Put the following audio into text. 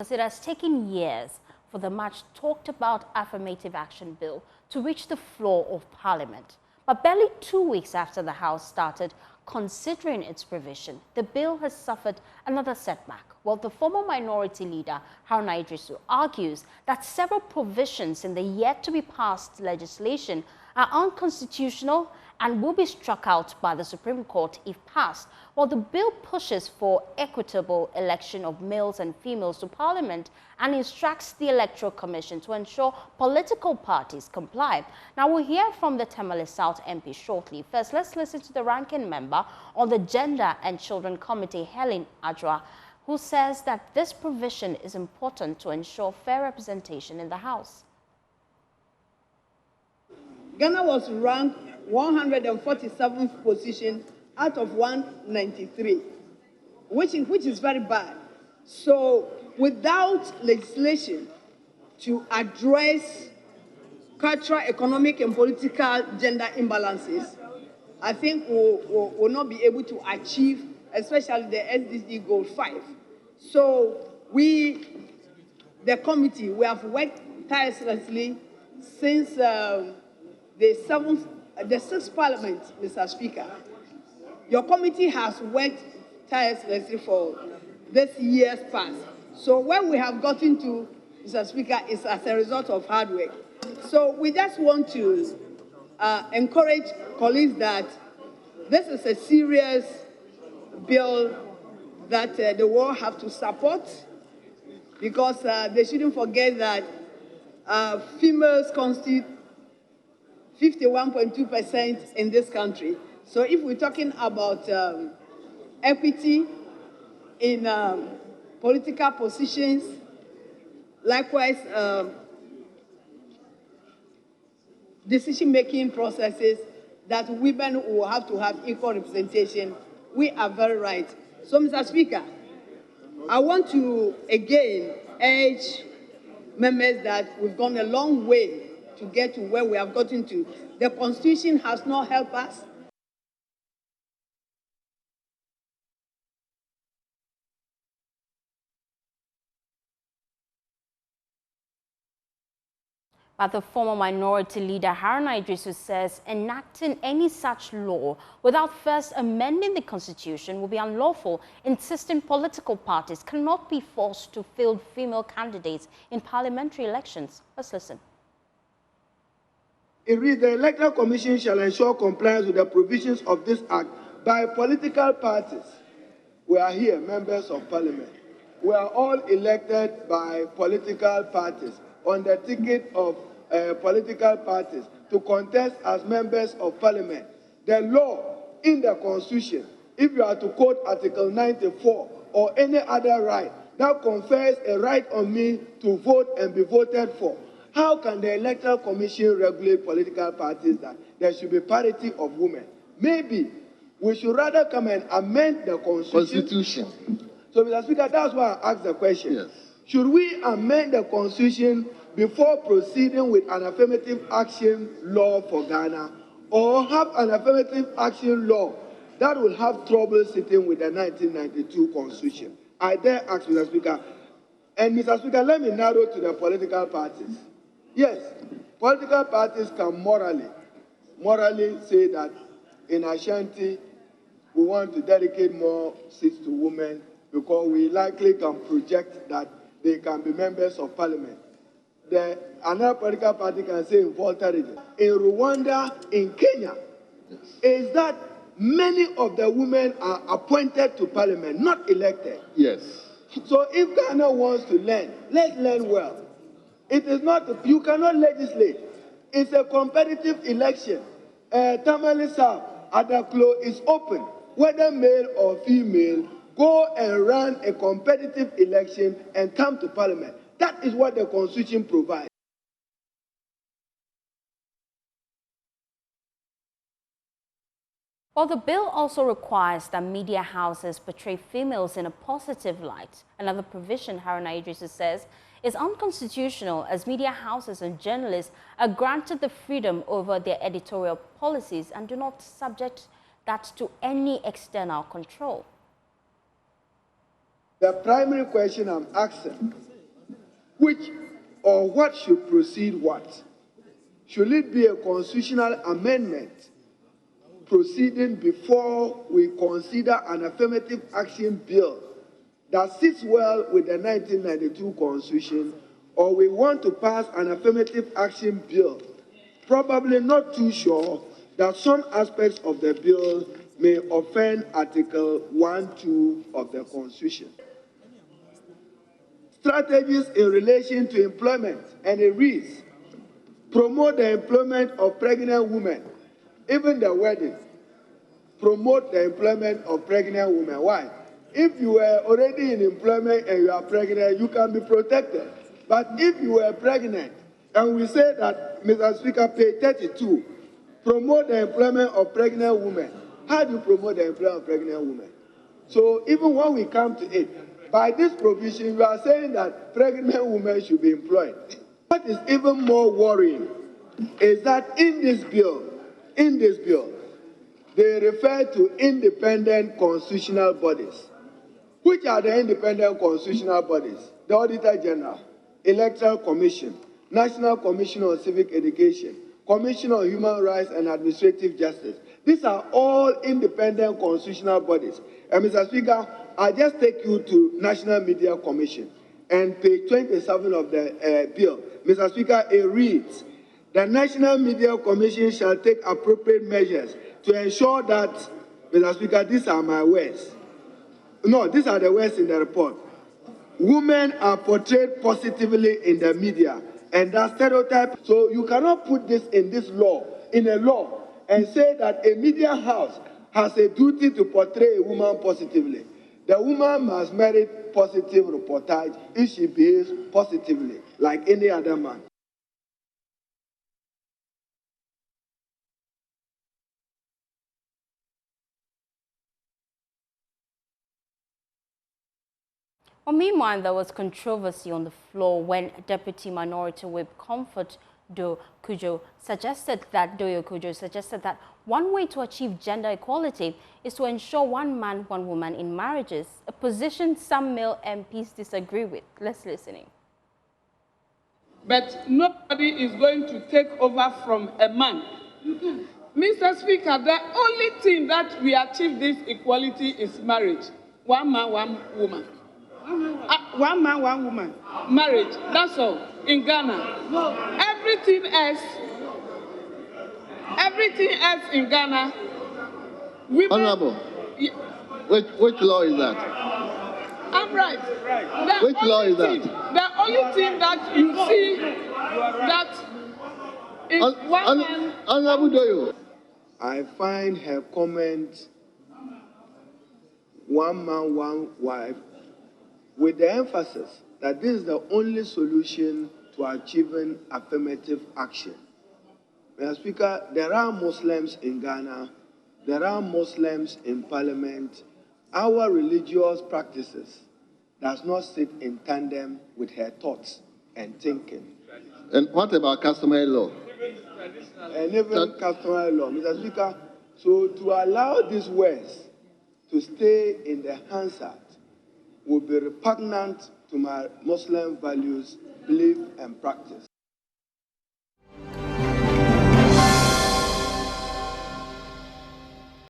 because it has taken years for the much talked about Affirmative Action Bill to reach the floor of Parliament. But barely 2 weeks after the House started considering its provision, the bill has suffered another setback. Well, the former minority leader, Haruna argues that several provisions in the yet-to-be-passed legislation are unconstitutional and will be struck out by the Supreme Court if passed, while the bill pushes for equitable election of males and females to Parliament and instructs the Electoral Commission to ensure political parties comply. Now, we'll hear from the Tamale South MP shortly. First, let's listen to the ranking member on the Gender and Children Committee, Helen Adjoa, who says that this provision is important to ensure fair representation in the House. Ghana was ranked 147th position out of 193, which is very bad. So without legislation to address cultural, economic, and political gender imbalances, I think we'll not be able to achieve, especially the SDG Goal 5. So the committee, we have worked tirelessly since the sixth Parliament, Mr. Speaker. Your committee has worked tirelessly for this year's past. So where we have gotten to, Mr. Speaker, is as a result of hard work. So we just want to encourage colleagues that this is a serious bill that the world have to support, because they shouldn't forget that females constitute 51.2% in this country. So if we're talking about equity in political positions, likewise decision-making processes, that women will have to have equal representation, we are very right. So, Mr. Speaker, I want to again urge members that we've gone a long way to get to where we have gotten to. The Constitution has not helped us. But the former minority leader, Haruna says enacting any such law without first amending the Constitution will be unlawful, insisting political parties cannot be forced to field female candidates in parliamentary elections. Let's listen. It reads, the Electoral Commission shall ensure compliance with the provisions of this Act by political parties. We are here, members of Parliament. We are all elected by political parties on the ticket of political parties to contest as members of Parliament. The law in the Constitution, if you are to quote Article 94 or any other right, that confers a right on me to vote and be voted for. How can the Electoral Commission regulate political parties that there should be parity of women? Maybe we should rather come and amend the Constitution. So, Mr. Speaker, that's why I asked the question. Yes. Should we amend the Constitution before proceeding with an affirmative action law for Ghana, or have an affirmative action law that will have trouble sitting with the 1992 Constitution? I dare ask, Mr. Speaker. And, Mr. Speaker, let me narrow to the political parties. Yes, political parties can morally say that in Ashanti, we want to dedicate more seats to women because we likely can project that they can be members of Parliament. Another political party can say in Volta region. In Rwanda, in Kenya, is that many of the women are appointed to Parliament, not elected. Yes. So if Ghana wants to learn, let's learn well. It is not, you cannot legislate. It's a competitive election. Tamale South, Adaklo is open. Whether male or female, go and run a competitive election and come to Parliament. That is what the Constitution provides. Well, the bill also requires that media houses portray females in a positive light. Another provision, Haruna says, is unconstitutional, as media houses and journalists are granted the freedom over their editorial policies and do not subject that to any external control. The primary question I'm asking Which or what should proceed what? Should it be a constitutional amendment proceeding before we consider an affirmative action bill that sits well with the 1992 Constitution, or we want to pass an affirmative action bill, probably not too sure that some aspects of the bill may offend Article 1(2) of the Constitution. Strategies in relation to employment, and it reads, promote the employment of pregnant women, even the wedding. Promote the employment of pregnant women. Why? If you were already in employment and you are pregnant, you can be protected. But if you were pregnant, and we say that, Mr. Speaker, page 32, promote the employment of pregnant women. How do you promote the employment of pregnant women? So even when we come to it, by this provision, you are saying that pregnant women should be employed. What is even more worrying is that in this bill, they refer to independent constitutional bodies. Which are the independent constitutional bodies? The Auditor General, Electoral Commission, National Commission on Civic Education, Commission on Human Rights and Administrative Justice. These are all independent constitutional bodies. And Mr. Speaker, I just take you to National Media Commission and page 27 of the bill. Mr. Speaker, it reads, the National Media Commission shall take appropriate measures to ensure that, Mr. Speaker, these are my words. No, these are the words in the report. Women are portrayed positively in the media, and that stereotype. So you cannot put this in this law, in a law, and say that a media house has a duty to portray a woman positively. The woman must merit positive reportage if she behaves positively, like any other man. Well, meanwhile, there was controversy on the floor when Deputy Minority Whip Comfort Doyo suggested that one way to achieve gender equality is to ensure one man, one woman in marriages, a position some male MPs disagree with. Let's listen in. But nobody is going to take over from a man. Mr. Speaker, the only thing that we achieve this equality is marriage. One man, one woman. One man, one woman. Marriage, that's all. In Ghana. No. Everything else in Ghana. Women, Honorable, which law is that? I'm right. Which law is that? The only thing that you see that is one man. Honorable Doyo. I find her comment, one man, one wife, with the emphasis that this is the only solution to achieving affirmative action. Mr. Speaker, there are Muslims in Ghana, there are Muslims in Parliament. Our religious practices does not sit in tandem with her thoughts and thinking. And what about customary law? And even customary law. Mr. Speaker, so to allow these words to stay in the Hansard will be repugnant to my Muslim values, belief, and practice.